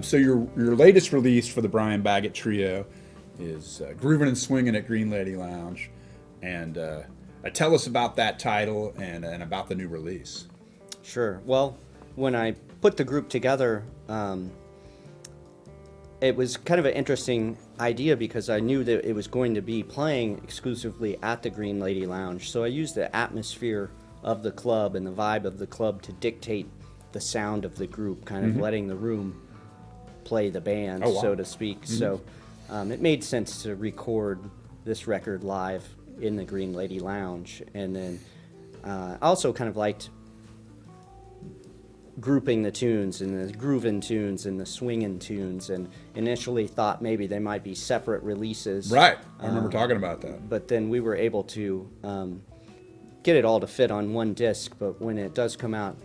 So your latest release for the Brian Baggett Trio is Groovin and Swingin at Green Lady Lounge, and tell us about that title and about the new release. Sure. Well, when I put the group together, it was kind of an interesting idea because I knew that it was going to be playing exclusively at the Green Lady Lounge. So I used the atmosphere of the club and the vibe of the club to dictate the sound of the group, kind of letting the room play the band, so to speak. So it made sense to record this record live in the Green Lady Lounge. And then I also kind of liked grouping the tunes and the groovin tunes and the swingin tunes, and initially thought maybe they might be separate releases. Right, I remember talking about that. But then we were able to get it all to fit on one disc, but when it does come out,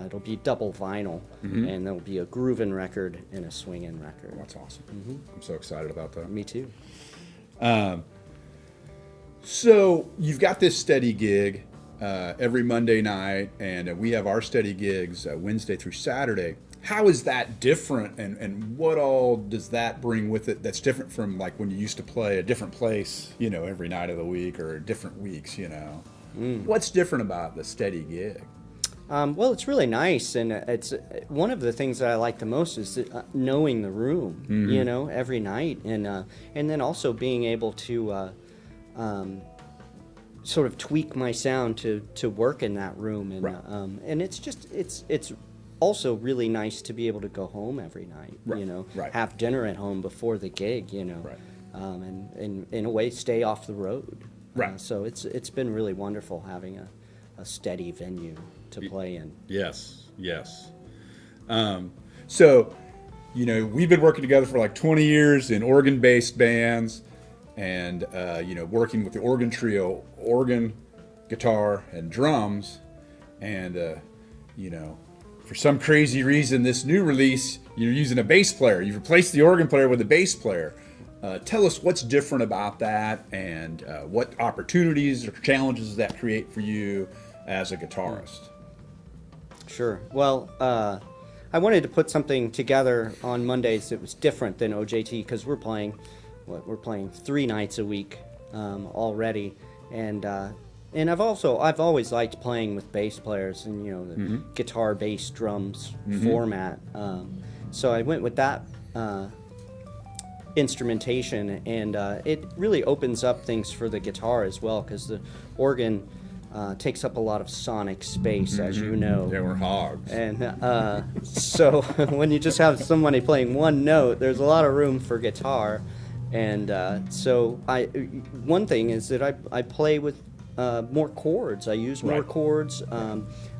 it'll be double vinyl, and there'll be a groovin record and a swingin record. That's awesome. I'm so excited about that. Me too. So you've got this steady gig every Monday night, and we have our steady gigs Wednesday through Saturday. How is that different, and what all does that bring with it that's different from like when you used to play a different place, every night of the week or different weeks, What's different about the steady gig? Well, it's really nice, and it's one of the things that I like the most is knowing the room, every night, and then also being able to sort of tweak my sound to work in that room, and and it's also really nice to be able to go home every night, have dinner at home before the gig, and in a way stay off the road. So it's been really wonderful having a steady venue to play in. Yes. So, we've been working together for like 20 years in organ-based bands, and working with the organ trio, organ, guitar, and drums, and for some crazy reason, this new release, you're using a bass player. You've replaced the organ player with a bass player. Tell us what's different about that, and what opportunities or challenges does that create for you as a guitarist? Sure. Well, I wanted to put something together on Mondays that was different than OJT, because we're playing 3 nights a week already, and I've always liked playing with bass players and the guitar, bass, drums format. So I went with that instrumentation, and it really opens up things for the guitar as well, because the organ takes up a lot of sonic space, as you know. Yeah, we're hogs. And so when you just have somebody playing one note, there's a lot of room for guitar. And so one thing is that I play with more chords. I use more chords.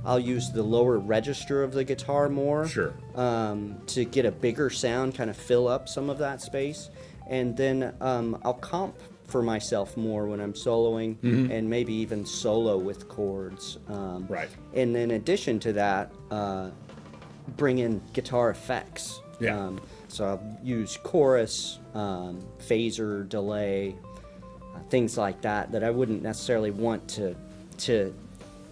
I'll use the lower register of the guitar more. Sure. To get a bigger sound, kind of fill up some of that space. And then I'll comp for myself more when I'm soloing, and maybe even solo with chords. And then in addition to that, bring in guitar effects. So I'll use chorus, phaser, delay, things like that I wouldn't necessarily want to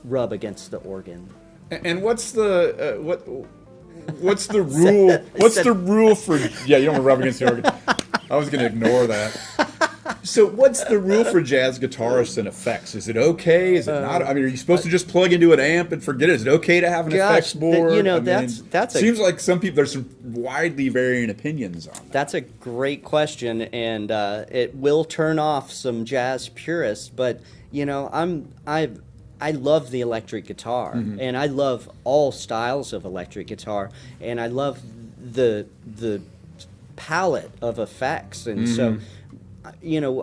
rub against the organ. And what's the what's the rule? What's the rule for? Yeah, you don't want to rub against the organ. I was going to ignore that. So what's the rule for jazz guitarists and effects? Is it okay? Is it not? I mean, are you supposed to just plug into an amp and forget it? Is it okay to have an effects board? Seems like some people, there's some widely varying opinions on that. That's a great question, and it will turn off some jazz purists. But I love the electric guitar, and I love all styles of electric guitar, and I love the palette of effects, and so.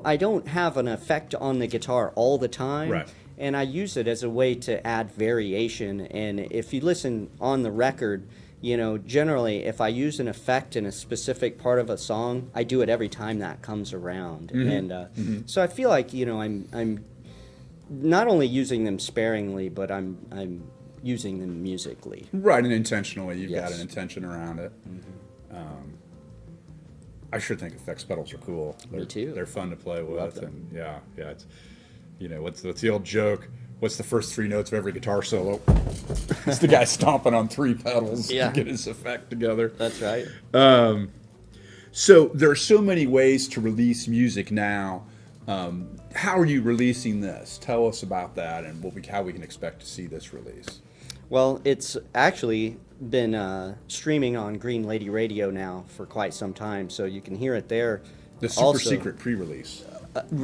I don't have an effect on the guitar all the time, and I use it as a way to add variation. And if you listen on the record, generally if I use an effect in a specific part of a song, I do it every time that comes around. And so I feel like I'm not only using them sparingly, but I'm using them musically. Right, and intentionally. You've got an intention around it. I sure think effects pedals are cool. Me too. They're fun to play with, and it's what's the old joke? what's the first 3 notes of every guitar solo? It's the guy stomping on 3 pedals to get his effect together. That's right. So there are so many ways to release music now. How are you releasing this? Tell us about that and how we can expect to see this release. Well, it's actually been streaming on Green Lady Radio now for quite some time, so you can hear it there. The super secret pre-release.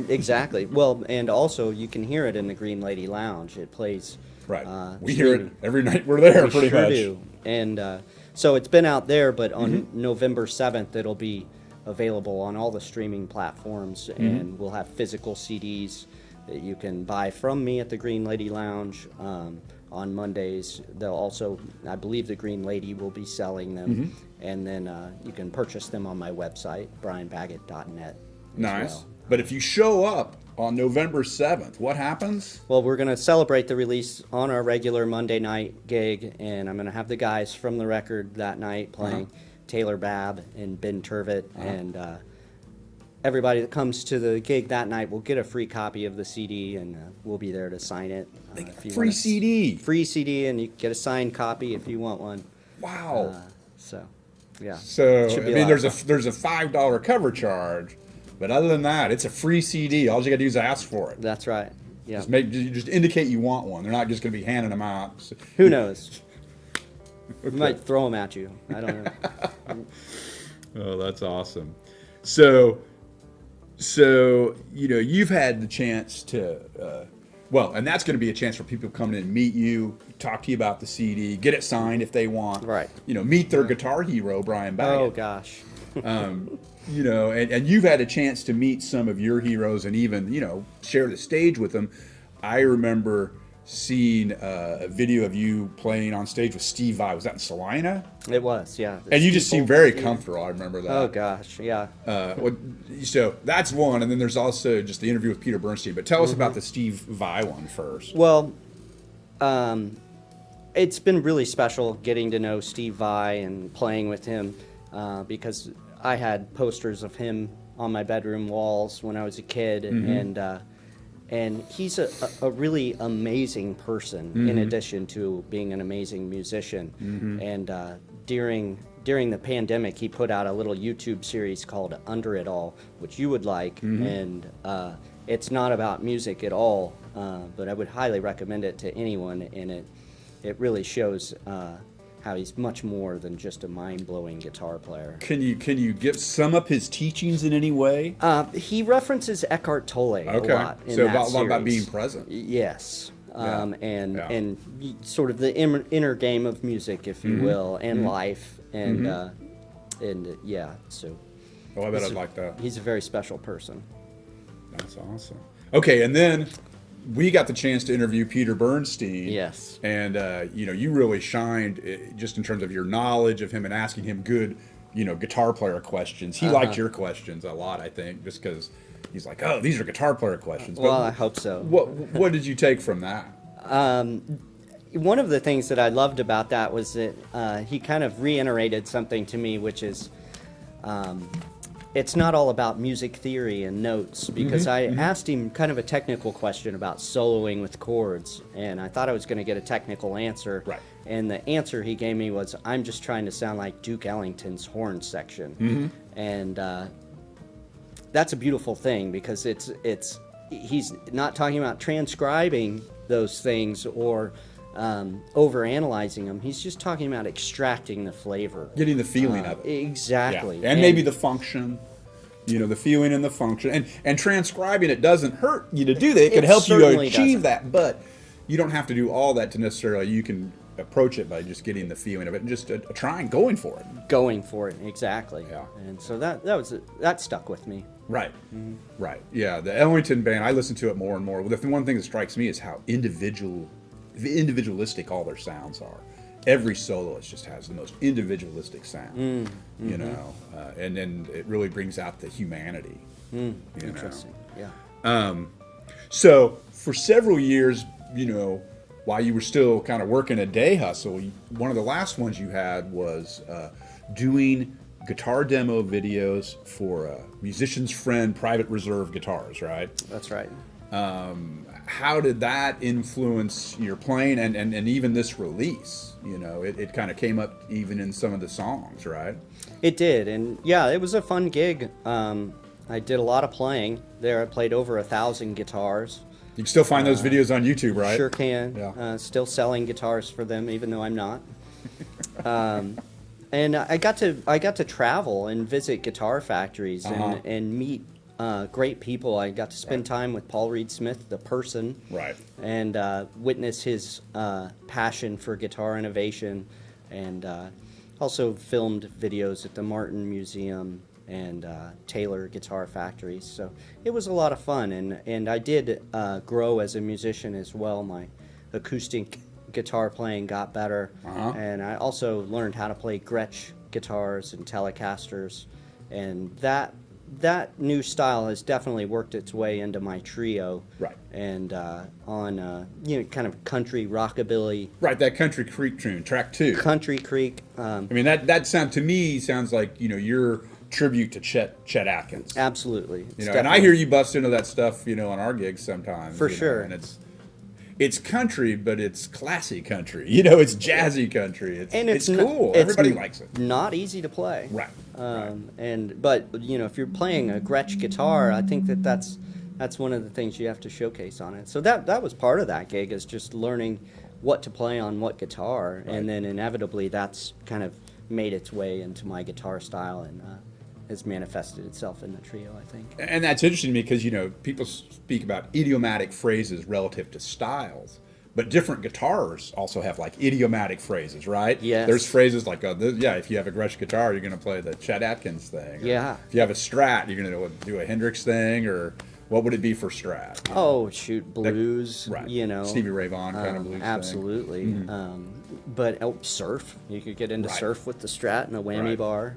Exactly. Well, and also you can hear it in the Green Lady Lounge. It plays. Right. We hear it every night we're there, pretty much. Do. And so it's been out there, but on November 7th, it'll be available on all the streaming platforms, and we'll have physical CDs that you can buy from me at the Green Lady Lounge. On Mondays, they'll also, I believe the Green Lady will be selling them, and then you can purchase them on my website, brianbaggett.net. Nice. Well. But if you show up on November 7th, what happens? Well, we're going to celebrate the release on our regular Monday night gig, and I'm going to have the guys from the record that night playing, Taylor Babb and Ben Turvitt, and everybody that comes to the gig that night will get a free copy of the CD, and we'll be there to sign it. Free CD. Free CD, and you get a signed copy if you want one. Wow. So, yeah. So I mean, there's a $5 cover charge, but other than that, it's a free CD. All you got to do is ask for it. That's right. Yeah. Just indicate you want one. They're not just going to be handing them out. So, who knows? We might throw them at you. I don't know. Oh, that's awesome. So you've had the chance to, and that's going to be a chance for people to come in and meet you, talk to you about the CD, get it signed if they want. Right. Meet their guitar hero, Brian Baggett. Oh, gosh. And you've had a chance to meet some of your heroes and even, share the stage with them. I remember seeing a video of you playing on stage with Steve Vai. Was that in Salina? It was, yeah. And you just seemed very comfortable. I remember that. Oh, gosh, yeah. So that's one, and then there's also just the interview with Peter Bernstein. But tell us about the Steve Vai one first. Well, it's been really special getting to know Steve Vai and playing with him because I had posters of him on my bedroom walls when I was a kid, and he's a really amazing person in addition to being an amazing musician. And during the pandemic, he put out a little YouTube series called Under It All, which you would like, and it's not about music at all, but I would highly recommend it to anyone, and it really shows how he's much more than just a mind-blowing guitar player. Can you sum up his teachings in any way? He references Eckhart Tolle a lot in that series. About being present. Yes. And sort of the inner game of music, if you will, and life, and so. Oh, I bet I'd like that. He's a very special person. That's awesome. Okay, and then we got the chance to interview Peter Bernstein. Yes. And you really shined just in terms of your knowledge of him and asking him good, guitar player questions. He liked your questions a lot, I think, just because he's like, oh, these are guitar player questions. Well, I hope so. What did you take from that? One of the things that I loved about that was that he kind of reiterated something to me, which is it's not all about music theory and notes, because I asked him kind of a technical question about soloing with chords, and I thought I was going to get a technical answer. Right. And the answer he gave me was, I'm just trying to sound like Duke Ellington's horn section. And that's a beautiful thing, because he's not talking about transcribing those things or over-analyzing them. He's just talking about extracting the flavor. Getting the feeling of it. Exactly. Yeah. And maybe the function, the feeling and the function. And transcribing it doesn't hurt you to do that. It can help you achieve that, but you don't have to do all that to necessarily, you can approach it by just getting the feeling of it and just going for it. Going for it, exactly. Yeah. And so that stuck with me. Right. Right. Yeah, the Ellington band, I listen to it more and more. The one thing that strikes me is how individualistic all their sounds are. Every soloist just has the most individualistic sound, and then it really brings out the humanity. Interesting. Yeah. So for several years, while you were still kind of working a day hustle, one of the last ones you had was doing guitar demo videos for Musician's Friend Private Reserve Guitars, right? That's right. How did that influence your playing and even this release? You know, it kind of came up even in some of the songs, right? It did, and yeah, it was a fun gig. I did a lot of playing there. I played over 1,000 guitars. You can still find those videos on YouTube, right? Sure can. Yeah. Still selling guitars for them, even though I'm not. And I got to travel and visit guitar factories and meet great people. I got to spend time with Paul Reed Smith, the person, Right. and witness his passion for guitar innovation, and also filmed videos at the Martin Museum and Taylor Guitar Factories. So it was a lot of fun, and I did grow as a musician as well. My acoustic guitar playing got better, and I also learned how to play Gretsch guitars and Telecasters, and that new style has definitely worked its way into my trio. Right. And on kind of country rockabilly. Right, that Country Creek tune, track 2. Country Creek. I mean, that sounds like, you know, your tribute to Chet Atkins. Absolutely. You know, and I hear you bust into that stuff, you know, on our gigs sometimes. For you know, sure. And it's country, but it's classy country. You know, it's jazzy country. It's cool. Everybody likes it. Not easy to play. Right. But you know, if you're playing a Gretsch guitar, I think that's one of the things you have to showcase on it. So that was part of that gig, is just learning what to play on what guitar, and then inevitably that's kind of made its way into my guitar style and has manifested itself in the trio, I think. And that's interesting to me because, you know, people speak about idiomatic phrases relative to styles, but different guitars also have like idiomatic phrases, right? Yes. There's phrases like, if you have a Gretsch guitar, you're going to play the Chet Atkins thing. Yeah. If you have a Strat, you're going to do a Hendrix thing, or what would it be for Strat? Oh, shoot, blues, right. You know. Stevie Ray Vaughan kind of blues absolutely. thing. Mm-hmm. But surf. You could get into surf with the Strat and a whammy bar.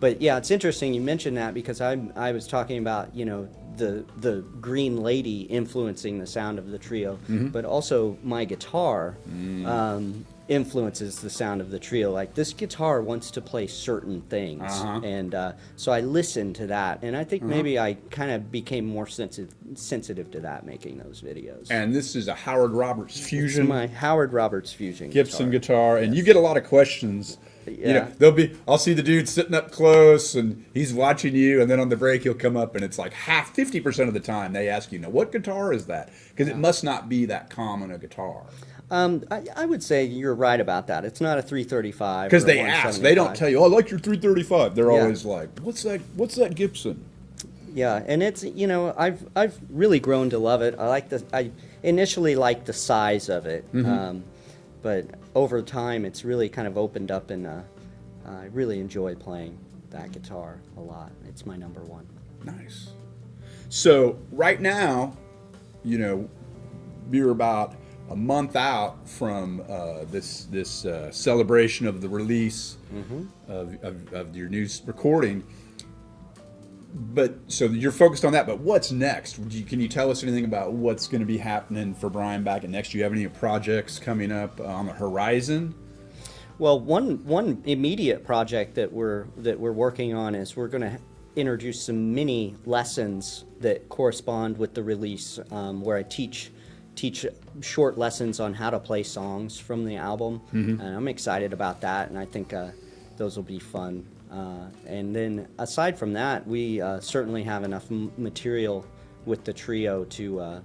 But yeah, it's interesting you mentioned that, because I was talking about, you know, the Green Lady influencing the sound of the trio, but also my guitar influences the sound of the trio. Like, this guitar wants to play certain things, and so I listened to that, and I think maybe I kind of became more sensitive to that making those videos. And this is a Howard Roberts Fusion. It's my Howard Roberts Fusion Gibson guitar, and you get a lot of questions. Yeah. You know, I'll see the dude sitting up close and he's watching you, and then on the break he'll come up and it's like 50% of the time they ask you, now what guitar is that? Because it must not be that common a guitar. I would say you're right about that. It's not a 335. Because they ask, they don't tell you, oh, I like your 335. They're always like, what's that Gibson? Yeah, and it's, you know, I've really grown to love it. I initially liked the size of it. But over time, it's really kind of opened up, and I really enjoy playing that guitar a lot. It's my number one. Nice. So right now, you know, you're about a month out from this celebration of the release of your new recording. But so you're focused on that, but what's next? Can you tell us anything about what's going to be happening for Brian Baggett next? Do you have any projects coming up on the horizon? Well, one immediate project that we're working on is we're going to introduce some mini lessons that correspond with the release, where I teach short lessons on how to play songs from the album, and I'm excited about that, and I think those will be fun. And then aside from that, we certainly have enough material with the trio to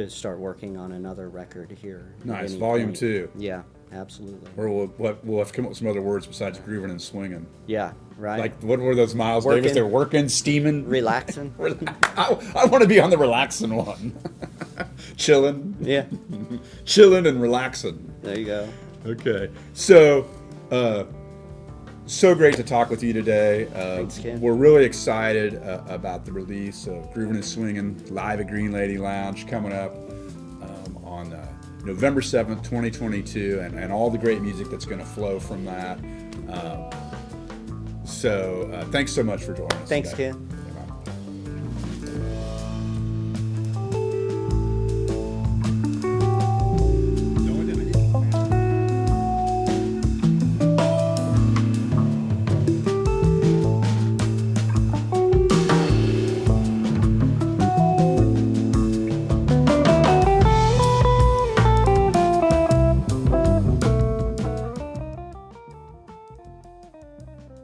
start working on another record here. Nice, volume 2. Yeah, absolutely. Or we'll have to come up with some other words besides grooving and swinging. Yeah, right. Like, what were those Miles Working. Davis? They're working, steaming, Relaxing. I want to be on the relaxing one. Chilling. Yeah. Chilling and relaxing. There you go. Okay. So great to talk with you today. Thanks, Ken. We're really excited about the release of Groovin and Swingin live at Green Lady Lounge coming up on November 7th, 2022, and all the great music that's going to flow from that. So thanks so much for joining us. Thanks, today. Ken.